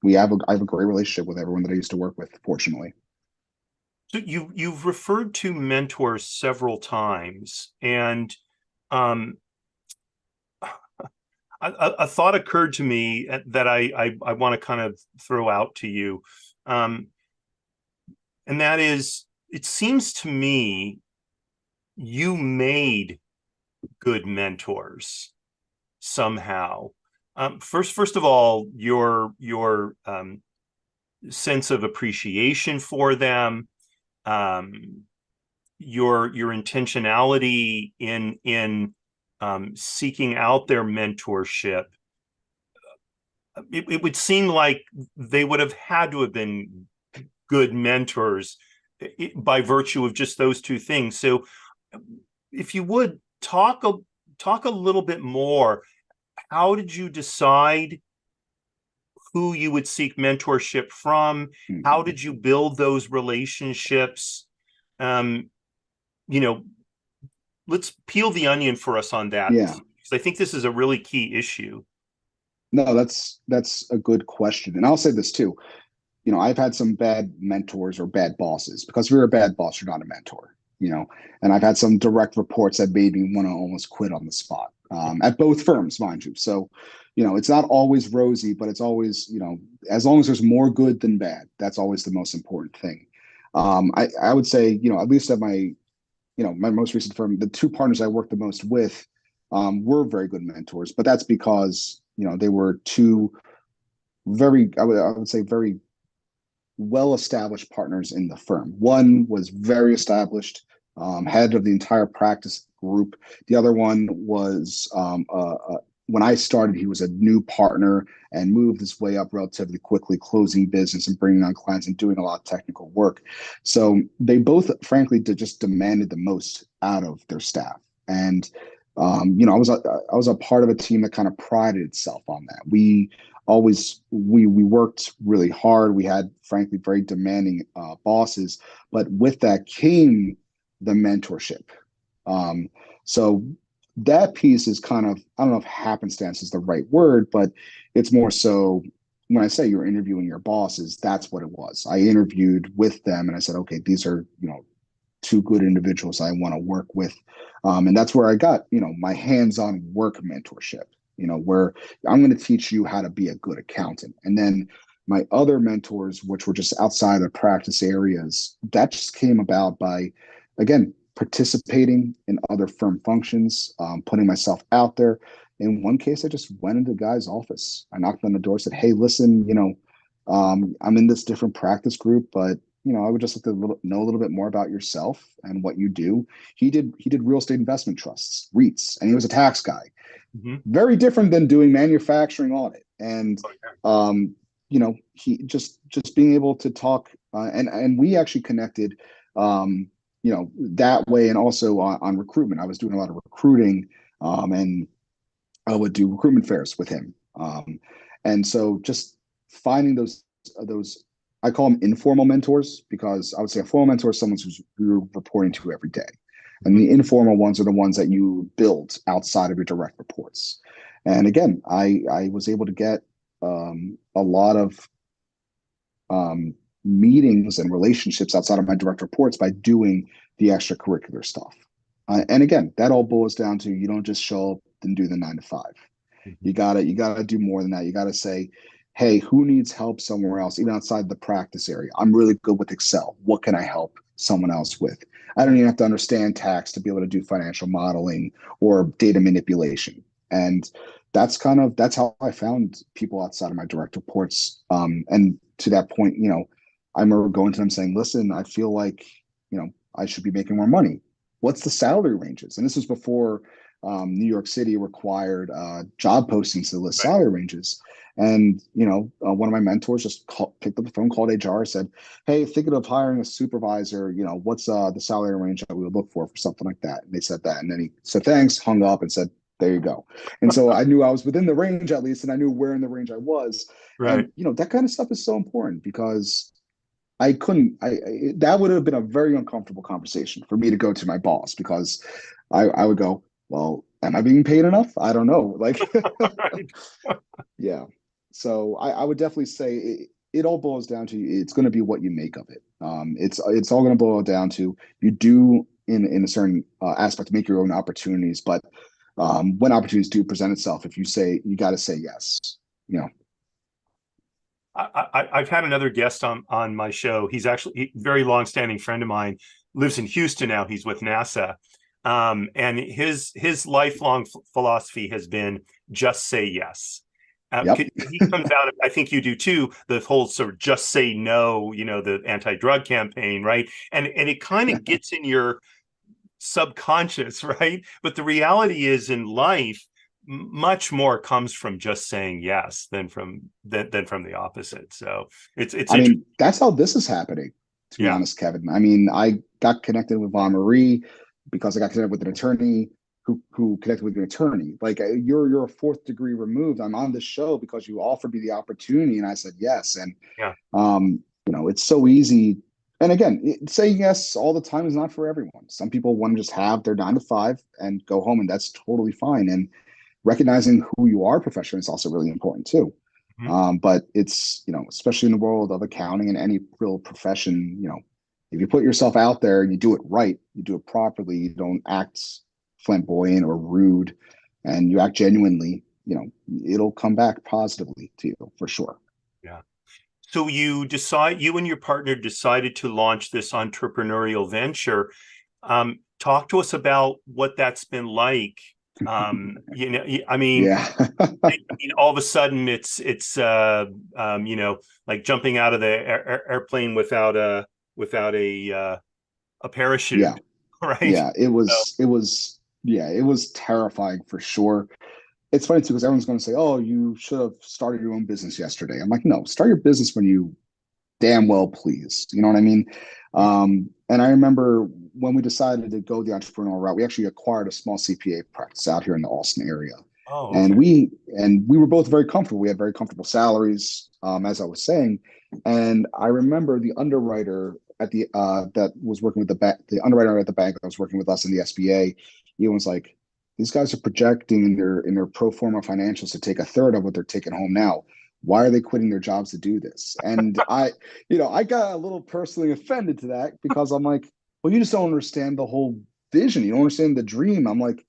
I have a great relationship with everyone that I used to work with, fortunately. So you've referred to mentors several times, and um, a thought occurred to me that I want to kind of throw out to you, um, and that is, it seems to me you made good mentors somehow. First of all, your sense of appreciation for them, um, your intentionality in seeking out their mentorship. It would seem like they would have had to have been good mentors by virtue of just those two things. So, if you would talk a little bit more, how did you decide who you would seek mentorship from? How Mhm. did you build those relationships? Um, you know, let's peel the onion for us on that, Yeah. because I think this is a really key issue. No, that's a good question. And I'll say this too. I've had some bad mentors or bad bosses, because if you're a bad boss, you're not a mentor, and I've had some direct reports that made me want to almost quit on the spot, at both firms, mind you. So, it's not always rosy, but it's always, as long as there's more good than bad, that's always the most important thing. I would say, at least at my most recent firm, the two partners I worked the most with, were very good mentors, but that's because, they were two I would say very well-established partners in the firm. One was very established, head of the entire practice group. The other one was when I started, he was a new partner and moved his way up relatively quickly, closing business and bringing on clients and doing a lot of technical work. So they both, frankly, just demanded the most out of their staff. And I was a part of a team that kind of prided itself on that. We worked really hard. We had, frankly, very demanding bosses, but with that came the mentorship. So that piece is kind of, I don't know if happenstance is the right word, but it's more so when I say you're interviewing your bosses, that's what it was. I interviewed with them and I said, okay, these are, two good individuals I want to work with. And that's where I got, my hands-on work mentorship, where I'm going to teach you how to be a good accountant. And then my other mentors, which were just outside of practice areas, that just came about by, again, participating in other firm functions, putting myself out there. In one case, I just went into the guy's office. I knocked on the door, said, "Hey, listen, I'm in this different practice group, but I would just like to know a little bit more about yourself and what you do." He did real estate investment trusts, REITs, and he was a tax guy. Mm-hmm. Very different than doing manufacturing audit. And he just being able to talk, and we actually connected. That way, and also on recruitment. I was doing a lot of recruiting, and I would do recruitment fairs with him. And so just finding those, I call them informal mentors, because I would say a formal mentor is someone who's you're reporting to every day. And the informal ones are the ones that you build outside of your direct reports. And again, I was able to get a lot of meetings and relationships outside of my direct reports by doing the extracurricular stuff. And again, that all boils down to, you don't just show up and do the 9 to 5. Mm-hmm. You gotta do more than that. You gotta say, hey, who needs help somewhere else, even outside the practice area? I'm really good with Excel. What can I help someone else with? I don't even have to understand tax to be able to do financial modeling or data manipulation. And that's how I found people outside of my direct reports. And to that point, I remember going to them saying, listen, I feel like, I should be making more money. What's the salary ranges? And this was before New York City required job postings to list salary ranges. And, one of my mentors just picked up the phone, called HR, said, hey, thinking of hiring a supervisor, what's the salary range that we would look for something like that? And they said that. And then he said, thanks, hung up and said, there you go. And so I knew I was within the range, at least, and I knew where in the range I was. Right. And, that kind of stuff is so important, because that would have been a very uncomfortable conversation for me to go to my boss, because I would go, well, am I being paid enough? I don't know. Like, yeah. So I would definitely say it all boils down to, it's going to be what you make of it. It's all going to boil down to, you do in a certain aspect make your own opportunities, but when opportunities do present itself, if you got to say yes. I've had another guest on my show. He's actually a very long-standing friend of mine, lives in Houston now. He's with NASA. And his lifelong philosophy has been just say yes. Yep. He comes out, I think you do too, the whole sort of just say no, the anti-drug campaign, right? And it kind of gets in your subconscious, right? But the reality is, in life, much more comes from just saying yes than from the opposite. So it's I mean, that's how this is happening, to be honest, Kevin. I mean, I got connected with Von Marie because I got connected with an attorney who connected with an attorney. Like, you're a fourth degree removed. I'm on this show because you offered me the opportunity, and I said yes. And it's so easy. And again, saying yes all the time is not for everyone. Some people want to just have their 9 to 5 and go home, and that's totally fine. And recognizing who you are professionally is also really important too. Mm-hmm. But it's, especially in the world of accounting and any real profession, if you put yourself out there and you do it right, you do it properly, you don't act flamboyant or rude, and you act genuinely, it'll come back positively to you for sure. Yeah. So you and your partner decided to launch this entrepreneurial venture. Talk to us about what that's been like. I mean, yeah. All of a sudden it's like jumping out of the airplane without a parachute. Yeah. Right. Yeah. It was terrifying for sure. it's funny too because everyone's going to say, "Oh, you should have started your own business yesterday." I'm like, no, start your business when you damn well please. You know what I mean? And I remember when we decided to go the entrepreneurial route, we actually acquired a small CPA practice out here in the Austin area. Oh, And okay. we were both very comfortable. We had very comfortable salaries, as I was saying. And I remember the underwriter at the that was working with the bank, the underwriter at the bank that was working with us in the SBA, he was like, these guys are projecting in their pro forma financials to take a third of what they're taking home now. Why are they quitting their jobs to do this? And I got a little personally offended to that because I'm like, well, you just don't understand the whole vision. You don't understand the dream. I'm like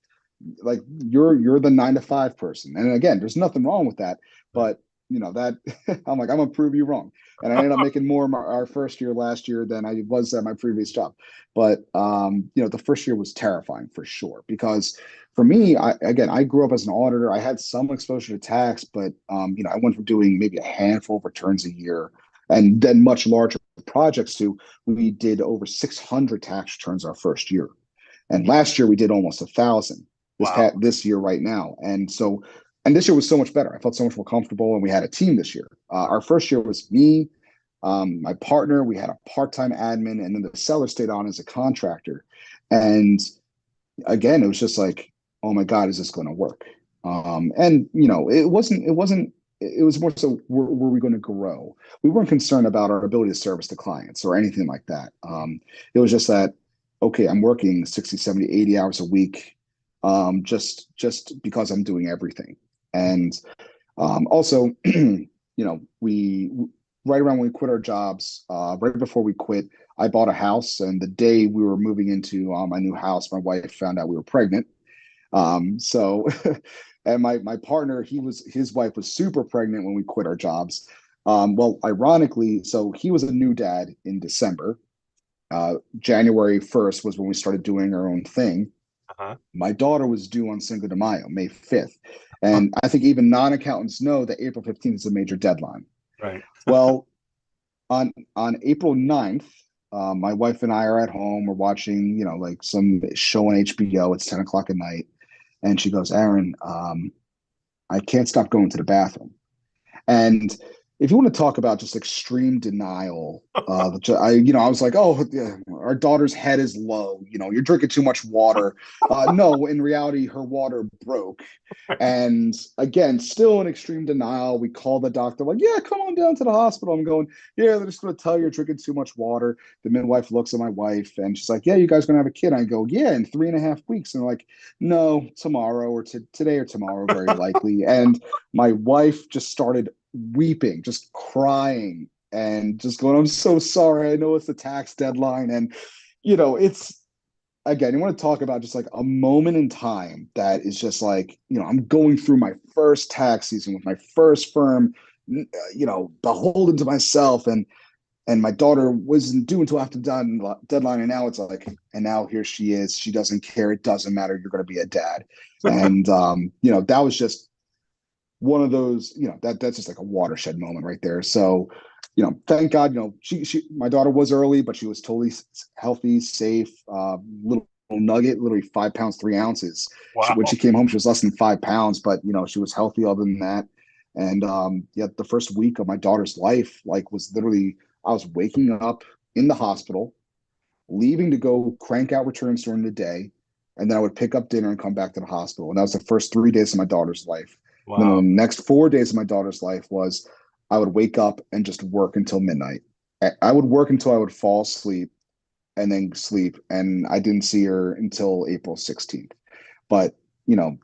you're the 9 to 5 person. And again, there's nothing wrong with that. But that I'm like, I'm gonna prove you wrong. And I ended up making more our first year last year than I was at my previous job. But the first year was terrifying for sure because for me, I grew up as an auditor. I had some exposure to tax, but I went from doing maybe a handful of returns a year and then much larger projects to we did over 600 tax returns our first year. And last year we did almost 1,000 Wow. this year right now. And this year was so much better. I felt so much more comfortable, and we had a team this year. Our first year was me, my partner. We had a part-time admin, and then the seller stayed on as a contractor. And again, it was just like, oh my God, is this going to work? And it was more so, were we going to grow? We weren't concerned about our ability to service the clients or anything like that. It was just that, okay, I'm working 60, 70, 80 hours a week, just because I'm doing everything. And also, we right around when we quit our jobs, right before we quit, I bought a house, and the day we were moving into my new house, my wife found out we were pregnant. So, and my partner, his wife was super pregnant when we quit our jobs. Well, ironically, so he was a new dad in December. January 1st was when we started doing our own thing. Uh-huh. My daughter was due on Cinco de Mayo, May 5th. And I think even non-accountants know that April 15th is a major deadline. Right. Well, on April 9th, my wife and I are at home. We're watching, like some show on HBO. It's 10 o'clock at night. And she goes, Aaron, I can't stop going to the bathroom. And if you want to talk about just extreme denial, I was like, oh, yeah, our daughter's head is low. You're drinking too much water. No, in reality, her water broke. And again, still in extreme denial. We call the doctor, like, yeah, come on down to the hospital. I'm going, yeah, they're just going to tell you you're drinking too much water. The midwife looks at my wife and she's like, yeah, you guys going to have a kid? I go, yeah, in 3.5 weeks. And they're like, no, tomorrow or today or tomorrow, very likely. And my wife just started weeping, just crying, and just going, I'm so sorry. I know it's the tax deadline. And, it's again, you want to talk about just like a moment in time that is just like, I'm going through my first tax season with my first firm, beholden to myself. And my daughter wasn't due until after the deadline. And now it's like, and now here she is. She doesn't care. It doesn't matter. You're going to be a dad. And, that was just one of those, that's just like a watershed moment right there. So, thank God, my daughter was early, but she was totally healthy, safe, little nugget, literally 5 pounds, 3 ounces. When Wow. she came home, she was less than 5 pounds, but she was healthy other than that. And the first week of my daughter's life, like, was literally, I was waking up in the hospital, leaving to go crank out returns during the day, and then I would pick up dinner and come back to the hospital. And that was the first 3 days of my daughter's life. And then Wow. the next 4 days of my daughter's life was I would wake up and just work until midnight. I would work until I would fall asleep and then sleep. And I didn't see her until April 16th. But, you know,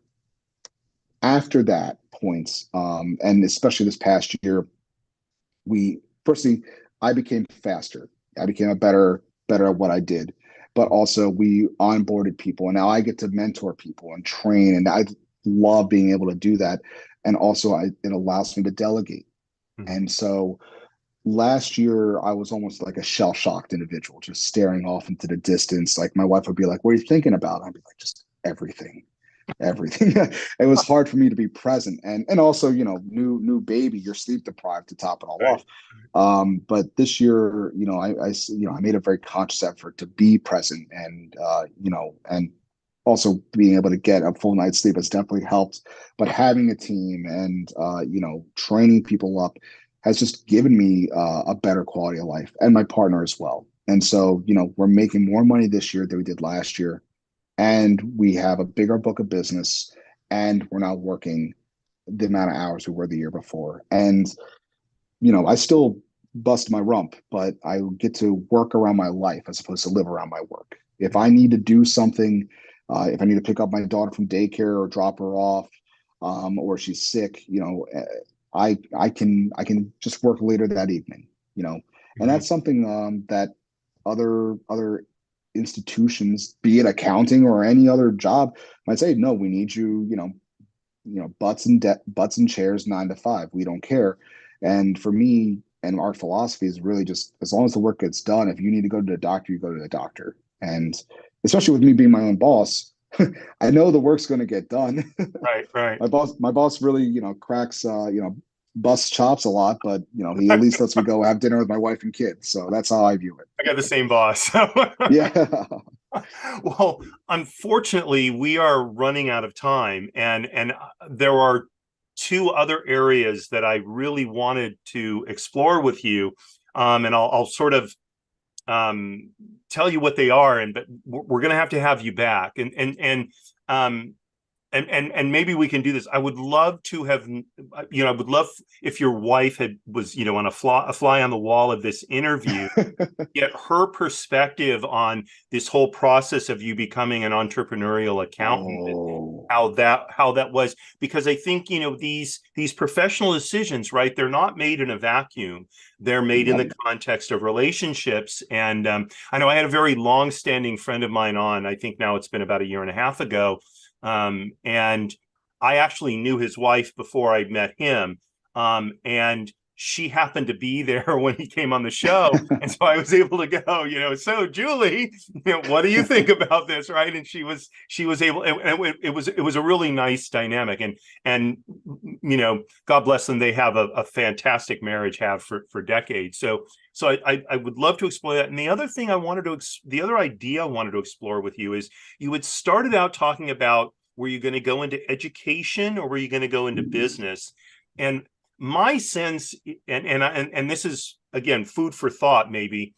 after that point, and especially this past year, we firstly, I became faster. I became better at what I did. But also we onboarded people, and now I get to mentor people and train, and I love being able to do that. And also it allows me to delegate. Mhm. And so last year I was almost like a shell shocked individual, just staring off into the distance. Like my wife would be like, "What are you thinking about?" I'd be like, "Just everything." It was hard for me to be present, and also, new baby, you're sleep deprived to top it all Right. off. But this year, I made a very conscious effort to be present, and also being able to get a full night's sleep has definitely helped. But having a team and training people up has just given me a better quality of life, and my partner as well. And so, we're making more money this year than we did last year, and we have a bigger book of business, and we're not working the amount of hours we were the year before. And I still bust my rump, but I get to work around my life as opposed to live around my work. If I need to do something, if I need to pick up my daughter from daycare or drop her off, or she's sick, I can just work later that evening, and Mhm. that's something that other institutions, be it accounting or any other job, might say, no, we need you, butts and chairs 9 to 5. We don't care. And for me, and our philosophy is really just as long as the work gets done. If you need to go to the doctor, you go to the doctor. And especially with me being my own boss, I know the work's going to get done. Right, right. My boss really, cracks, busts chops a lot, but he at least lets me go have dinner with my wife and kids. So that's how I view it. I got the same boss. Yeah. Well, unfortunately, we are running out of time, and there are two other areas that I really wanted to explore with you, and I'll sort of tell you what they are, and but we're going to have you back, um, and maybe we can do this. I would love to have, I would love if your wife was, on a fly on the wall of this interview, get her perspective on this whole process of you becoming an entrepreneurial accountant, and Oh, how that was, because I think these professional decisions, right, they're not made in a vacuum. They're made in yep. the context of relationships. And I know I had a very long-standing friend of mine on, I think now it's been about a year and a half ago, and I actually knew his wife before I met him, and she happened to be there when he came on the show. And so I was able to go, so Julie, what do you think about this? Right. And she was able, and it was a really nice dynamic. And God bless them. They have a fantastic marriage, have for decades. So I would love to explore that. And the other thing the other idea I wanted to explore with you is, you had started out talking about, were you going to go into education or were you going to go into business? And my sense, and this is again food for thought, maybe.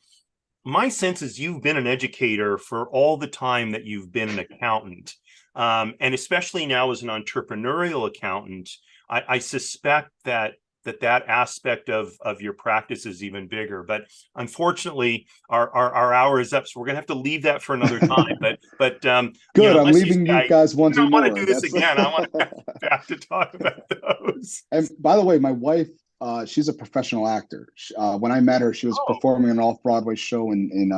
My sense is you've been an educator for all the time that you've been an accountant, and especially now as an entrepreneurial accountant. I suspect that aspect of your practice is even bigger. But unfortunately, our hour is up, so we're gonna have to leave that for another time. But Good. I'm unless you leaving you say, guys I wanting don't want to do more. this That's again, I want to have you back to talk about those. and by the way, my wife, she's a professional actor. When I met her, she was Oh, performing an off-Broadway show in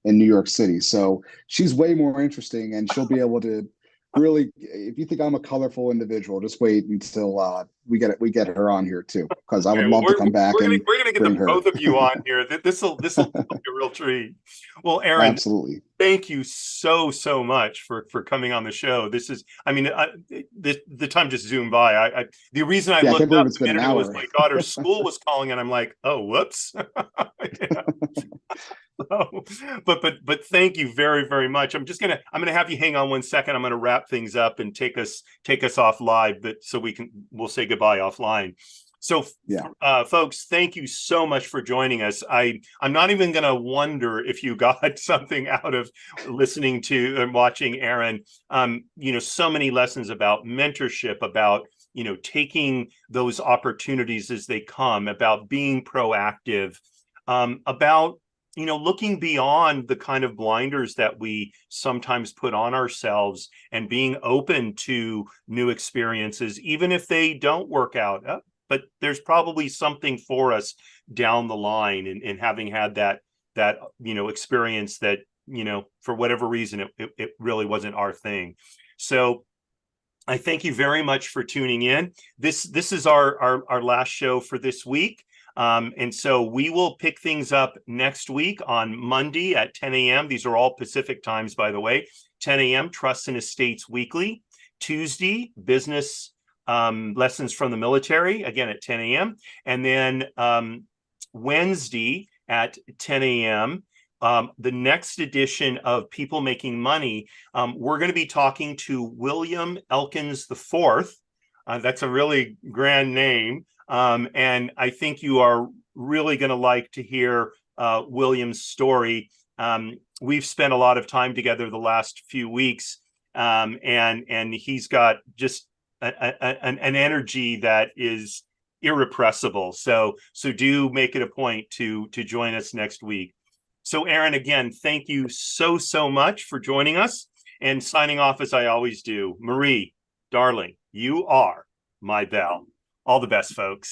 New York City. So she's way more interesting, and she'll be able to really. If you think I'm a colorful individual, just wait until we get her on here too, because I okay. would Well, love to come back and we're gonna get the bring her. both of you on here. This will be a real treat. Well, Aaron, Absolutely. thank you so much for coming on the show. This is, I mean, the time just zoomed by. The reason I Yeah, I can't looked believe up it's a been an minute ago was hour. my daughter's school was calling, and I'm like, oh, whoops. Yeah. So, but thank you very much. I'm gonna have you hang on 1 second. I'm gonna wrap things up and take us off live, but so we'll say goodbye offline. So, Yeah. folks, thank you so much for joining us. I'm not even going to wonder if you got something out of listening to and watching Aaron. So many lessons about mentorship, about taking those opportunities as they come, about being proactive, about looking beyond the kind of blinders that we sometimes put on ourselves, and being open to new experiences, even if they don't work out. But there's probably something for us down the line, in having had that experience that for whatever reason it really wasn't our thing. So I thank you very much for tuning in. This is our last show for this week. And so we will pick things up next week on Monday at 10 a.m. These are all Pacific times, by the way. 10 a.m. Trusts and Estates Weekly. Tuesday, business lessons from the military, again at 10 a.m. And then Wednesday at 10 a.m. the next edition of People Making Money, we're going to be talking to William Elkins IV. That's a really grand name. And I think you are really going to like to hear William's story. We've spent a lot of time together the last few weeks, and he's got just an energy that is irrepressible. So do make it a point to join us next week. So Aaron, again, thank you so much for joining us, and signing off as I always do. Marie, darling, you are my belle. All the best, folks.